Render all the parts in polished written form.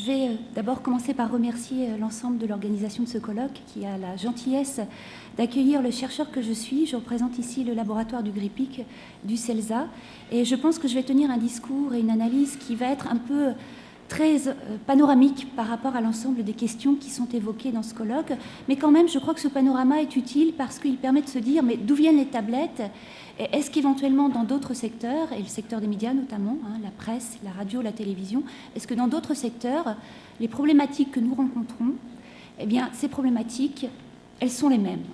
Je vais d'abord commencer par remercier l'ensemble de l'organisation de ce colloque qui a la gentillesse d'accueillir le chercheur que je suis. Je représente ici le laboratoire du GRIPIC, du CELSA, et je pense que je vais tenir un discours et une analyse qui va être un peu très panoramique par rapport à l'ensemble des questions qui sont évoquées dans ce colloque. Mais quand même, je crois que ce panorama est utile parce qu'il permet de se dire, mais d'où viennent les tablettes ? Et est-ce qu'éventuellement dans d'autres secteurs, et le secteur des médias notamment, la presse, la radio, la télévision, est-ce que dans d'autres secteurs, les problématiques que nous rencontrons, eh bien, ces problématiques, elles sont les mêmes.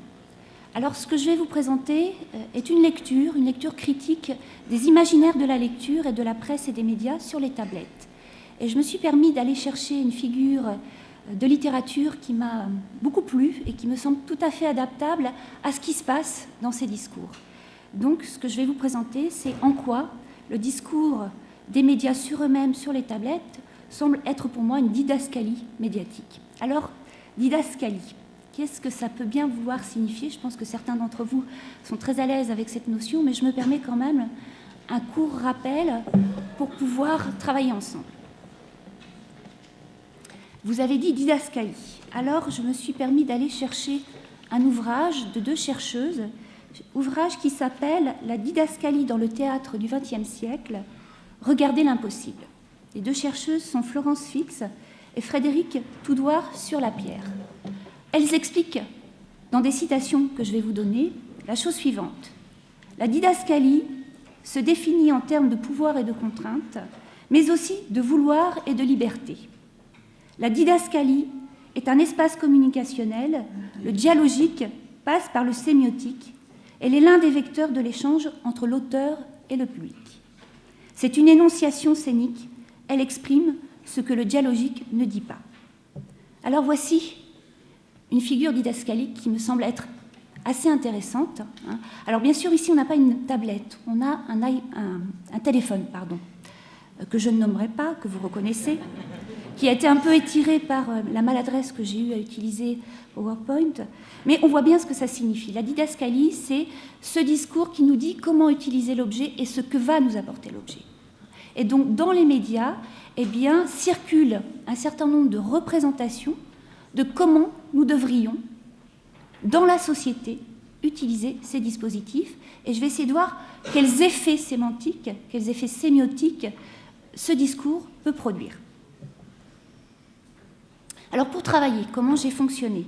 Alors, ce que je vais vous présenter est une lecture critique des imaginaires de la lecture et de la presse et des médias sur les tablettes. Et je me suis permis d'aller chercher une figure de littérature qui m'a beaucoup plu et qui me semble tout à fait adaptable à ce qui se passe dans ces discours. Donc, ce que je vais vous présenter, c'est en quoi le discours des médias sur eux-mêmes, sur les tablettes, semble être pour moi une didascalie médiatique. Alors, didascalie, qu'est-ce que ça peut bien vouloir signifier ? Je pense que certains d'entre vous sont très à l'aise avec cette notion, mais je me permets quand même un court rappel pour pouvoir travailler ensemble. Vous avez dit didascalie. Alors, je me suis permis d'aller chercher un ouvrage de deux chercheuses, ouvrage qui s'appelle « La didascalie dans le théâtre du XXe siècle, regardez l'impossible ». Les deux chercheuses sont Florence Fix et Frédéric Toudoir sur la pierre. Elles expliquent, dans des citations que je vais vous donner, la chose suivante. La didascalie se définit en termes de pouvoir et de contrainte, mais aussi de vouloir et de liberté. La didascalie est un espace communicationnel, le dialogique passe par le sémiotique, elle est l'un des vecteurs de l'échange entre l'auteur et le public. C'est une énonciation scénique, elle exprime ce que le dialogique ne dit pas. Alors voici une figure didascalique qui me semble être assez intéressante. Alors bien sûr, ici on n'a pas une tablette, on a un téléphone, que je ne nommerai pas, que vous reconnaissez, qui a été un peu étiré par la maladresse que j'ai eue à utiliser PowerPoint, mais on voit bien ce que ça signifie. La didascalie, c'est ce discours qui nous dit comment utiliser l'objet et ce que va nous apporter l'objet. Et donc, dans les médias, eh bien, circulent un certain nombre de représentations de comment nous devrions, dans la société, utiliser ces dispositifs. Et je vais essayer de voir quels effets sémantiques, quels effets sémiotiques ce discours peut produire. Alors pour travailler, comment j'ai fonctionné ?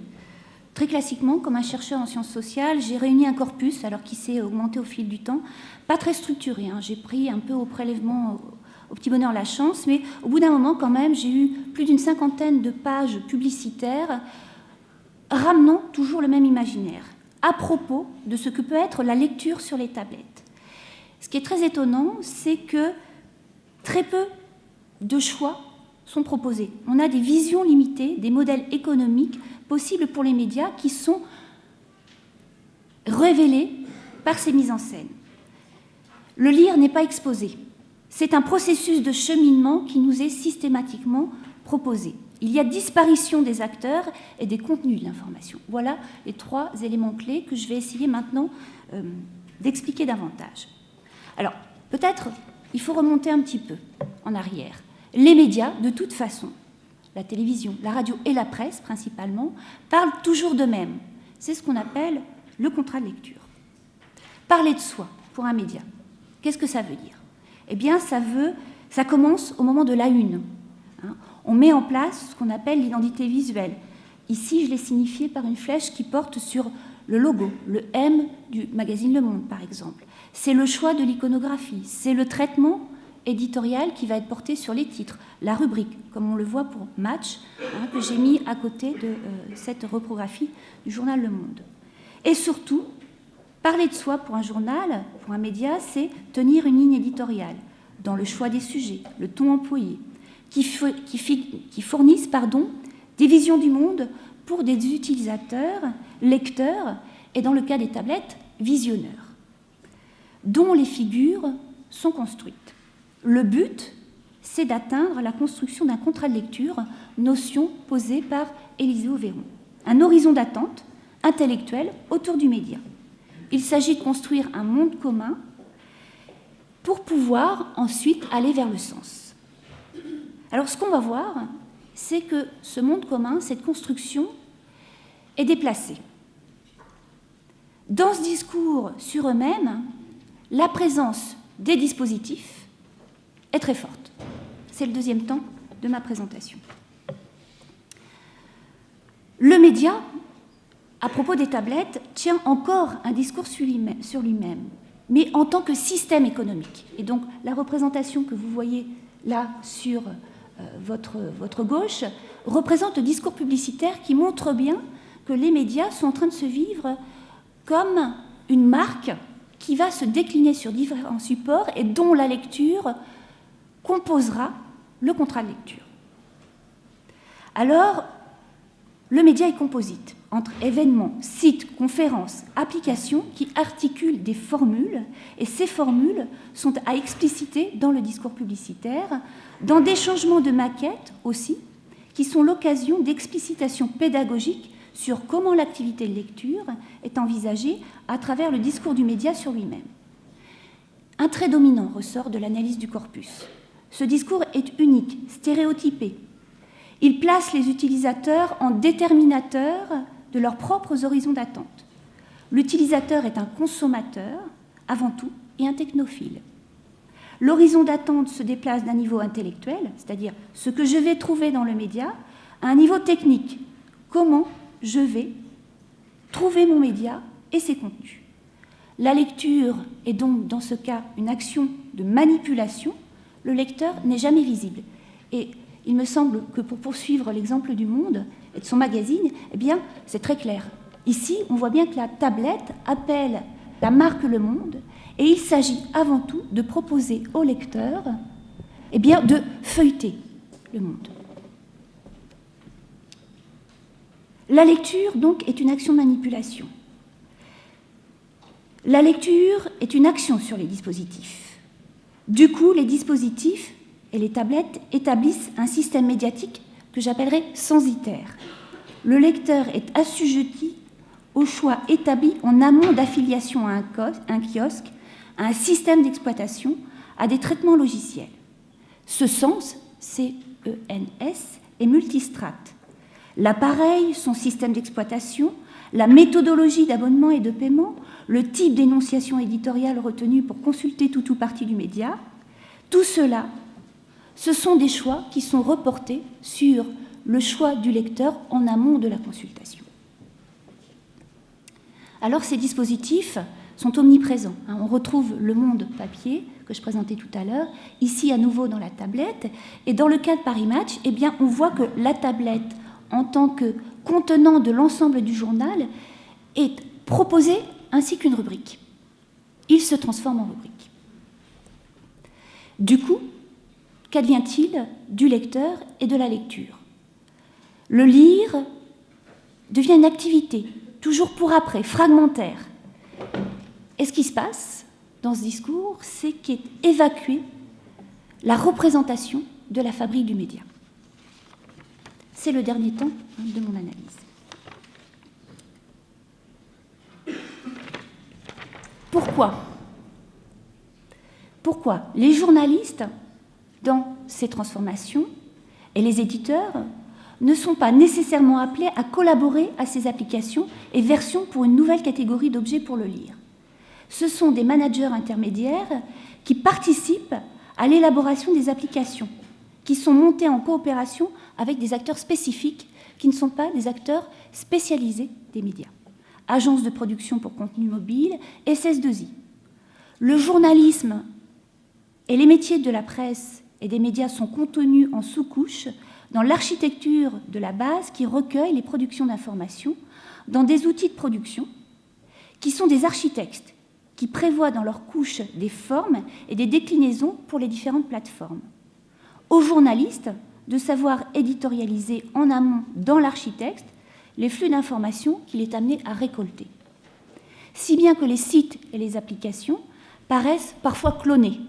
Très classiquement, comme un chercheur en sciences sociales, j'ai réuni un corpus, alors qui s'est augmenté au fil du temps, pas très structuré. J'ai pris un peu au prélèvement, au petit bonheur la chance, mais au bout d'un moment quand même, j'ai eu plus d'une 50aine de pages publicitaires ramenant toujours le même imaginaire, à propos de ce que peut être la lecture sur les tablettes. Ce qui est très étonnant, c'est que très peu de choix sont proposés. On a des visions limitées, des modèles économiques possibles pour les médias qui sont révélés par ces mises en scène. Le lire n'est pas exposé. C'est un processus de cheminement qui nous est systématiquement proposé. Il y a disparition des acteurs et des contenus de l'information. Voilà les trois éléments clés que je vais essayer maintenant d'expliquer davantage. Alors, peut-être il faut remonter un petit peu en arrière. Les médias, de toute façon, la télévision, la radio et la presse principalement, parlent toujours d'eux-mêmes. C'est ce qu'on appelle le contrat de lecture. Parler de soi pour un média, qu'est-ce que ça veut dire ? Eh bien, ça commence au moment de la une. On met en place ce qu'on appelle l'identité visuelle. Ici, je l'ai signifié par une flèche qui porte sur le logo, le M du magazine Le Monde, par exemple. C'est le choix de l'iconographie, c'est le traitement éditorial qui va être porté sur les titres, la rubrique, comme on le voit pour Match, que j'ai mis à côté de cette reprographie du journal Le Monde. Et surtout, parler de soi pour un journal, pour un média, c'est tenir une ligne éditoriale dans le choix des sujets, le ton employé, qui fournissent des visions du monde pour des utilisateurs, lecteurs, et dans le cas des tablettes, visionneurs, dont les figures sont construites. Le but, c'est d'atteindre la construction d'un contrat de lecture, notion posée par Élisée Auveron. Un horizon d'attente intellectuelle autour du média. Il s'agit de construire un monde commun pour pouvoir ensuite aller vers le sens. Alors ce qu'on va voir, c'est que ce monde commun, cette construction, est déplacée. Dans ce discours sur eux-mêmes, la présence des dispositifs est très forte. C'est le deuxième temps de ma présentation. Le média, à propos des tablettes, tient encore un discours sur lui-même, mais en tant que système économique. Et donc, la représentation que vous voyez là sur votre gauche représente le discours publicitaire qui montre bien que les médias sont en train de se vivre comme une marque qui va se décliner sur différents supports et dont la lecture composera le contrat de lecture. Alors, le média est composite entre événements, sites, conférences, applications qui articulent des formules, et ces formules sont à expliciter dans le discours publicitaire, dans des changements de maquette aussi, qui sont l'occasion d'explicitation pédagogique sur comment l'activité de lecture est envisagée à travers le discours du média sur lui-même. Un trait dominant ressort de l'analyse du corpus. Ce discours est unique, stéréotypé. Il place les utilisateurs en déterminateurs de leurs propres horizons d'attente. L'utilisateur est un consommateur, avant tout, et un technophile. L'horizon d'attente se déplace d'un niveau intellectuel, c'est-à-dire ce que je vais trouver dans le média, à un niveau technique. Comment je vais trouver mon média et ses contenus. La lecture est donc, dans ce cas, une action de manipulation. Le lecteur n'est jamais visible. Et il me semble que pour poursuivre l'exemple du Monde et de son magazine, eh bien, c'est très clair. Ici, on voit bien que la tablette appelle la marque Le Monde, et il s'agit avant tout de proposer au lecteur, eh bien, de feuilleter Le Monde. La lecture, donc, est une action de manipulation. La lecture est une action sur les dispositifs. Du coup, les dispositifs et les tablettes établissent un système médiatique que j'appellerais censitaire. Le lecteur est assujetti au choix établi en amont d'affiliation à un kiosque, à un système d'exploitation, à des traitements logiciels. Ce sens, C-E-N-S, est multistrate. L'appareil, son système d'exploitation, la méthodologie d'abonnement et de paiement, le type d'énonciation éditoriale retenu pour consulter tout ou partie du média, tout cela, ce sont des choix qui sont reportés sur le choix du lecteur en amont de la consultation. Alors ces dispositifs sont omniprésents. On retrouve Le Monde papier que je présentais tout à l'heure, ici à nouveau dans la tablette. Et dans le cas de Paris Match, eh bien, on voit que la tablette, en tant que contenant de l'ensemble du journal, est proposée ainsi qu'une rubrique. Il se transforme en rubrique. Du coup, qu'advient-il du lecteur et de la lecture? Le lire devient une activité, toujours pour après, fragmentaire. Et ce qui se passe dans ce discours, c'est qu'est évacuée la représentation de la fabrique du média. C'est le dernier temps de mon analyse. Pourquoi les journalistes, dans ces transformations, et les éditeurs ne sont pas nécessairement appelés à collaborer à ces applications et versions pour une nouvelle catégorie d'objets pour le lire? Ce sont des managers intermédiaires qui participent à l'élaboration des applications, qui sont montés en coopération avec des acteurs spécifiques qui ne sont pas des acteurs spécialisés des médias. Agences de production pour contenu mobile, SS2I. Le journalisme et les métiers de la presse et des médias sont contenus en sous-couche dans l'architecture de la base qui recueille les productions d'information, dans des outils de production qui sont des architectes, qui prévoient dans leur couche des formes et des déclinaisons pour les différentes plateformes. Aux journalistes de savoir éditorialiser en amont dans l'architecte les flux d'informations qu'il est amené à récolter. Si bien que les sites et les applications paraissent parfois clonés,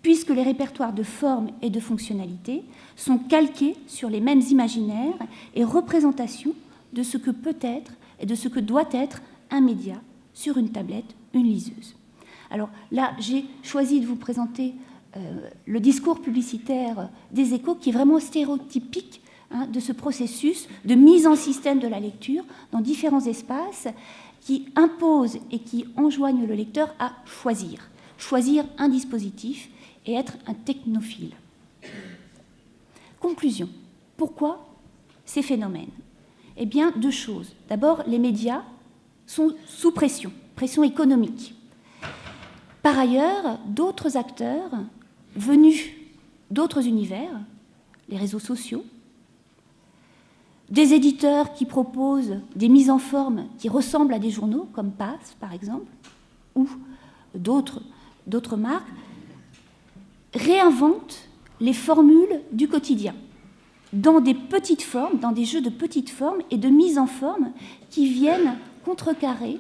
puisque les répertoires de formes et de fonctionnalités sont calqués sur les mêmes imaginaires et représentations de ce que peut être et de ce que doit être un média sur une tablette, une liseuse. Alors là, j'ai choisi de vous présenter le discours publicitaire des Échos, qui est vraiment stéréotypique de ce processus de mise en système de la lecture dans différents espaces qui imposent et qui enjoignent le lecteur à choisir un dispositif et être un technophile. Conclusion. Pourquoi ces phénomènes? Eh bien, deux choses. D'abord, les médias sont sous pression économique. Par ailleurs, d'autres acteurs venus d'autres univers, les réseaux sociaux, des éditeurs qui proposent des mises en forme qui ressemblent à des journaux, comme PAS par exemple, ou d'autres marques, réinventent les formules du quotidien dans des petites formes, dans des jeux de petites formes et de mise en forme qui viennent contrecarrer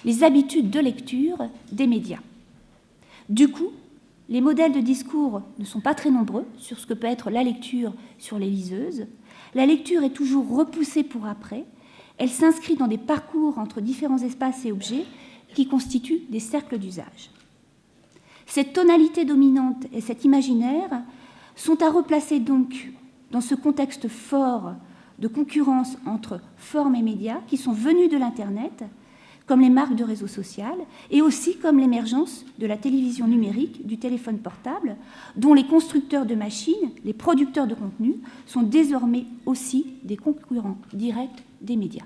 les habitudes de lecture des médias. Du coup, les modèles de discours ne sont pas très nombreux sur ce que peut être la lecture sur les liseuses. La lecture est toujours repoussée pour après. Elle s'inscrit dans des parcours entre différents espaces et objets qui constituent des cercles d'usage. Cette tonalité dominante et cet imaginaire sont à replacer donc dans ce contexte fort de concurrence entre formes et médias qui sont venus de l'Internet, comme les marques de réseau social, et aussi comme l'émergence de la télévision numérique, du téléphone portable, dont les constructeurs de machines, les producteurs de contenu, sont désormais aussi des concurrents directs des médias.